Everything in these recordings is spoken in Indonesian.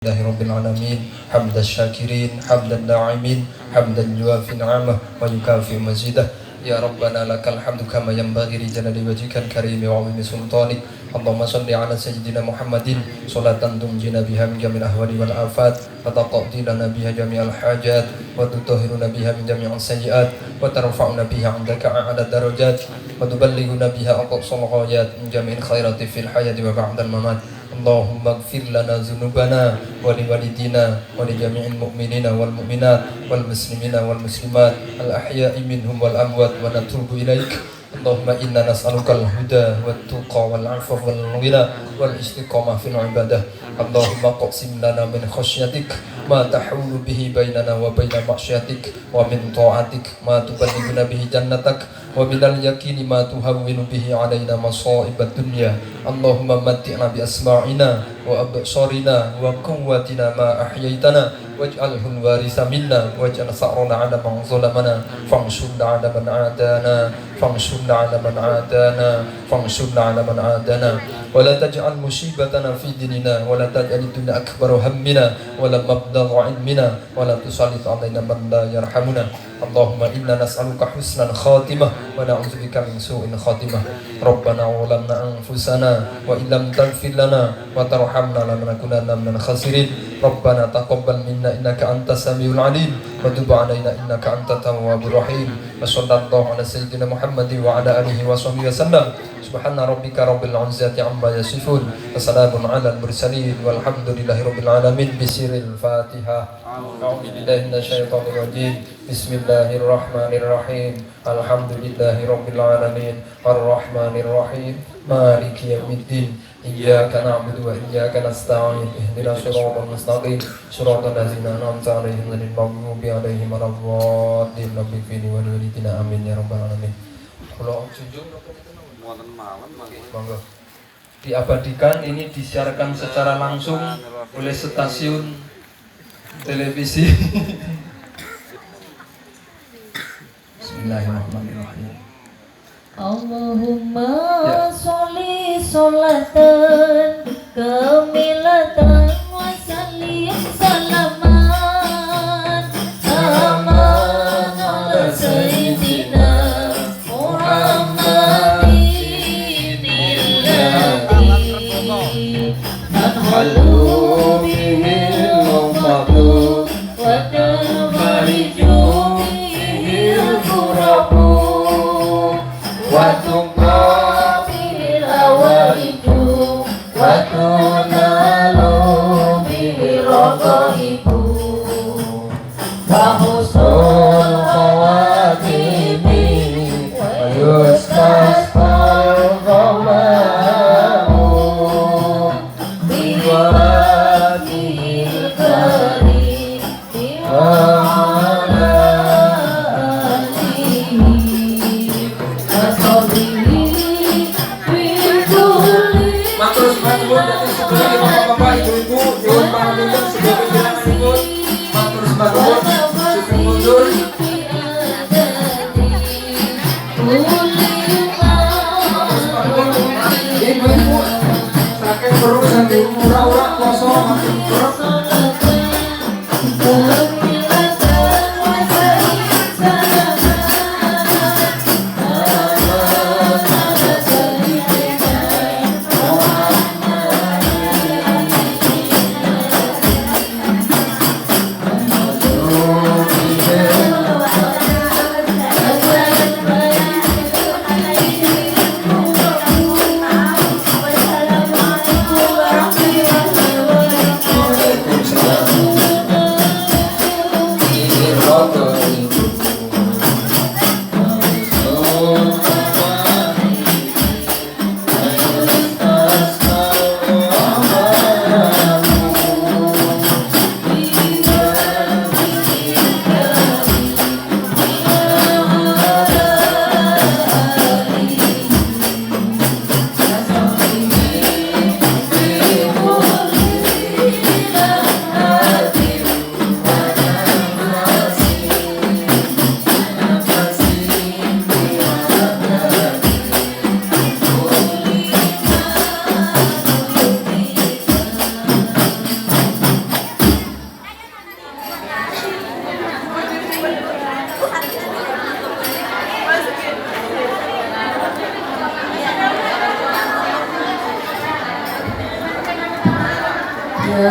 Rabbil alamin hamdan syakirin hamdan na'imin hamdan yuafi ni'amah wa yukafi mazidah ya rabbana lakal hamdu kama yanbaghi li jalali wajhikal karimi wa 'azimi sultanik Allahumma shalli ala sayyidina Muhammadin salatan tunjina biha min jamil ahwali wal afat wa taqdi lana biha jami'al hajat wa tutahhiruna biha min jami'is sayyi'at wa tarfa'una biha 'indaka a'la darajat wa tuballighuna biha aqsal ghayat min jami'il khairati fil hayati wa ba'dal mamat Allahumma ighfir lana dhunubana wa liwalidina wa li jami'il mu'minina wal mu'minat wal muslimina wal muslimat al ahya'i minhum wal amwat wa natubu ilaik Allahumma inna nas'aluka al huda wat tuqa wal 'afwa wal ghina wal istiqamah fil ibadah Allahumma qsim lana min khashyatik ma tahulu bihi bainana wa baina ma'syatik wa min ta'atik ma tuballighuna bihi jannatak wa minal yaqini ma tuhawwinu bihi alaina masa'ibad dunya Allahumma matti'na bi asma'ina wa absarina wa quwwatina ma ahyaitana waj'alhu al-warisa minna waj'al sa'rana 'ala man zalamana fansurna 'ala man 'adana fansurna 'ala man 'adana fansurna 'ala man 'adana wa la taj'al musibatana fi dinina wa la taj'al ad-dunya akbar hammina wa la mablagha 'ilmina wa la tusallit 'alaina man la yarhamuna Allahumma inna nas'aluka husnal khatimah wa na'udzubika min su'il khatimah Rabbana zalamna anfusana wa illam taghfir lana wa tarhamna lanakunanna minal khasirin Rabbana taqabbal minna innaka antas samiul alim wa tub 'alaina innaka antat tawwabur rahim wa sallallahu ala sayyidina Muhammadin wa ala alihi wa sahbihi wasallam subhana rabbika rabbil 'izzati 'amma yasifun wa salamun 'alal mursalin walhamdulillahi rabbil alamin bisiril fatihah a'udzu billahi minasyaitonir rajim bismillahirrahmanirrahim alhamdulillahi rabbil alamin arrahmanir rahim maliki yaumiddin iyyaka na'budu wa iyyaka nasta'in ihdinas siratal mustaqim siratal ladzina an'amta 'alaihim ghairil maghdubi 'alaihim waladdallin amin ya rabbal alamin. Kula junjung monggo diabadikan, ini disiarkan secara langsung oleh stasiun televisi. Bismillahirrahmanirrahim. Allahumma sholli sholatan kamilatan wa sallim salaman aman ala sayyidina Muhammadin illati tanhalu bihil ummatu wa tanfariju bihil qurabu Watumrafil awaitu Watunalu bihi rogoibu Wahusul khawatimi Wayustasfal ghamau Biwakil karim Biwala Matur semangat dari sebelah bapak-bapak, ibu-ibu, dewan para undang sebagai bilangan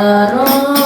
ya Rabb